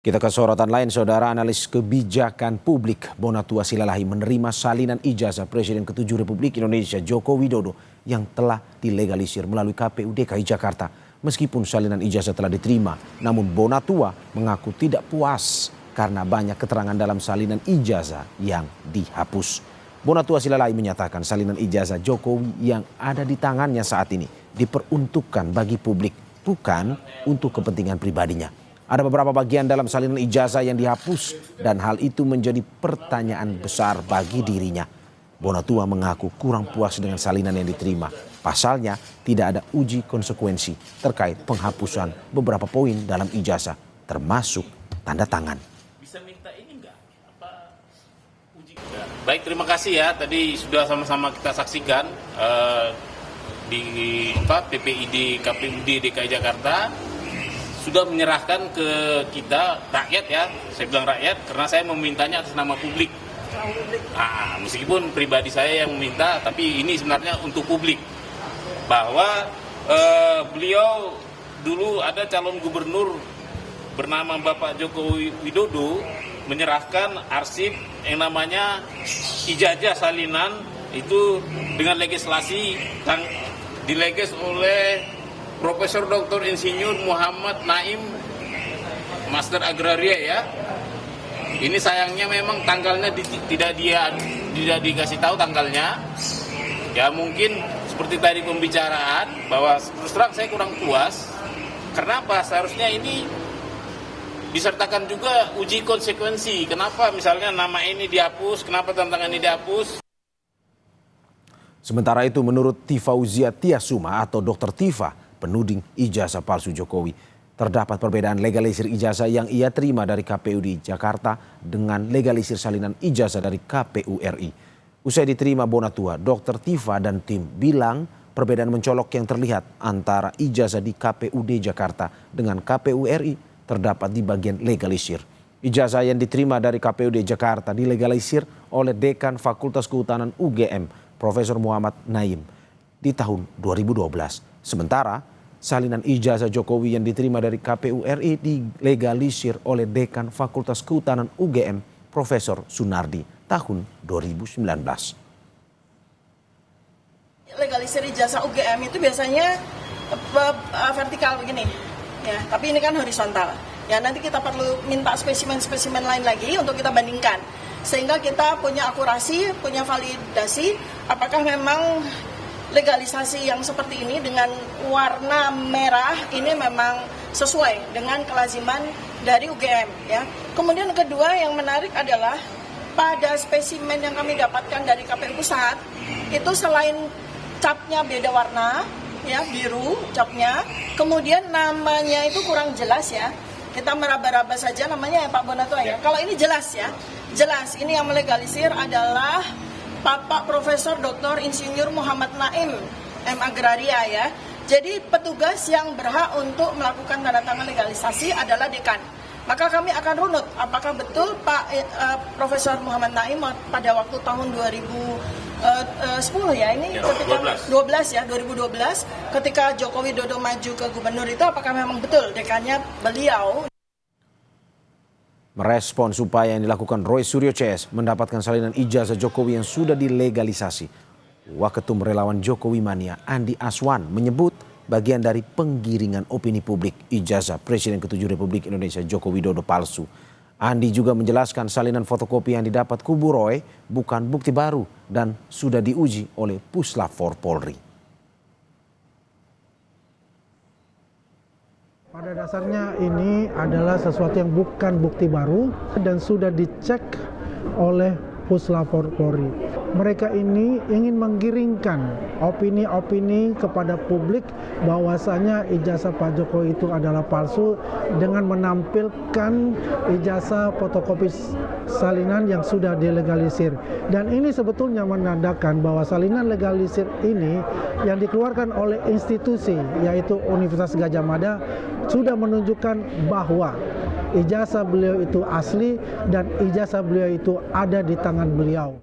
Kita ke sorotan lain, saudara. Analis kebijakan publik Bonatua Silalahi menerima salinan ijazah Presiden ke-7 Republik Indonesia Joko Widodo yang telah dilegalisir melalui KPU DKI Jakarta. Meskipun salinan ijazah telah diterima, namun Bonatua mengaku tidak puas karena banyak keterangan dalam salinan ijazah yang dihapus. Bonatua Silalahi menyatakan salinan ijazah Jokowi yang ada di tangannya saat ini diperuntukkan bagi publik, bukan untuk kepentingan pribadinya. Ada beberapa bagian dalam salinan ijazah yang dihapus dan hal itu menjadi pertanyaan besar bagi dirinya. Bonatua mengaku kurang puas dengan salinan yang diterima. Pasalnya tidak ada uji konsekuensi terkait penghapusan beberapa poin dalam ijazah, termasuk tanda tangan. Bisa minta ini enggak? Baik, terima kasih ya. Tadi sudah sama-sama kita saksikan di PPID KPUD DKI Jakarta sudah menyerahkan ke kita rakyat ya. Saya bilang rakyat karena saya memintanya atas nama publik. Meskipun pribadi saya yang meminta, tapi ini sebenarnya untuk publik. Bahwa beliau dulu ada calon gubernur bernama Bapak Joko Widodo menyerahkan arsip yang namanya ijazah salinan itu dengan legislasi yang dileges oleh Profesor Dr. Insinyur Muhammad Naim, Master Agraria ya. Ini sayangnya memang tanggalnya tidak dikasih tahu tanggalnya. Ya mungkin seperti tadi pembicaraan bahwa terus terang saya kurang puas. Kenapa? Seharusnya ini disertakan juga uji konsekuensi. Kenapa misalnya nama ini dihapus, kenapa tantangan ini dihapus? Sementara itu menurut Tifauzia Tiasuma atau Dr. Tifa, penuding ijazah palsu Jokowi, terdapat perbedaan legalisir ijazah yang ia terima dari KPU di Jakarta dengan legalisir salinan ijazah dari KPU RI. Usai diterima Bonatua, Dr. Tifa dan tim bilang perbedaan mencolok yang terlihat antara ijazah di KPUD Jakarta dengan KPU RI terdapat di bagian legalisir. Ijazah yang diterima dari KPUD Jakarta dilegalisir oleh Dekan Fakultas Kehutanan UGM, Profesor Muhammad Naim, di tahun 2012. Sementara salinan ijazah Jokowi yang diterima dari KPU RI dilegalisir oleh Dekan Fakultas Kehutanan UGM, Profesor Sunardi, tahun 2019. Legalisir ijazah UGM itu biasanya vertikal begini, ya. Tapi ini kan horizontal. Ya nanti kita perlu minta spesimen-spesimen lain lagi untuk kita bandingkan, sehingga kita punya akurasi, punya validasi, apakah memang legalisasi yang seperti ini dengan warna merah ini memang sesuai dengan kelaziman dari UGM ya. Kemudian kedua yang menarik adalah pada spesimen yang kami dapatkan dari KPU Pusat itu selain capnya beda warna ya, biru capnya, kemudian namanya itu kurang jelas ya. Kita meraba-raba saja namanya ya Pak Bonatua ya. Kalau ini jelas ya. Jelas ini yang melegalisir adalah Bapak Profesor Dr. Insinyur Muhammad Naim, M. Agraria ya. Jadi petugas yang berhak untuk melakukan tanda tangan legalisasi adalah dekan. Maka kami akan runut apakah betul Pak Profesor Muhammad Naim pada waktu tahun 2010 ya, ini ketika 2012 ketika Joko Widodo maju ke gubernur itu apakah memang betul dekannya beliau. Merespons upaya yang dilakukan Roy Suryo CS mendapatkan salinan ijazah Jokowi yang sudah dilegalisasi, Waketum Relawan Jokowi Mania Andi Aswan menyebut bagian dari penggiringan opini publik ijazah Presiden ke-7 Republik Indonesia Joko Widodo palsu. Andi juga menjelaskan salinan fotokopi yang didapat kubu Roy bukan bukti baru dan sudah diuji oleh Puslap 4 Polri. Pada dasarnya ini adalah sesuatu yang bukan bukti baru dan sudah dicek oleh Puslap 4 Polri. Mereka ini ingin menggiringkan opini-opini kepada publik bahwasanya ijazah Pak Jokowi itu adalah palsu dengan menampilkan ijazah fotokopi salinan yang sudah dilegalisir. Dan ini sebetulnya menandakan bahwa salinan legalisir ini yang dikeluarkan oleh institusi yaitu Universitas Gadjah Mada sudah menunjukkan bahwa ijazah beliau itu asli dan ijazah beliau itu ada di tangan beliau.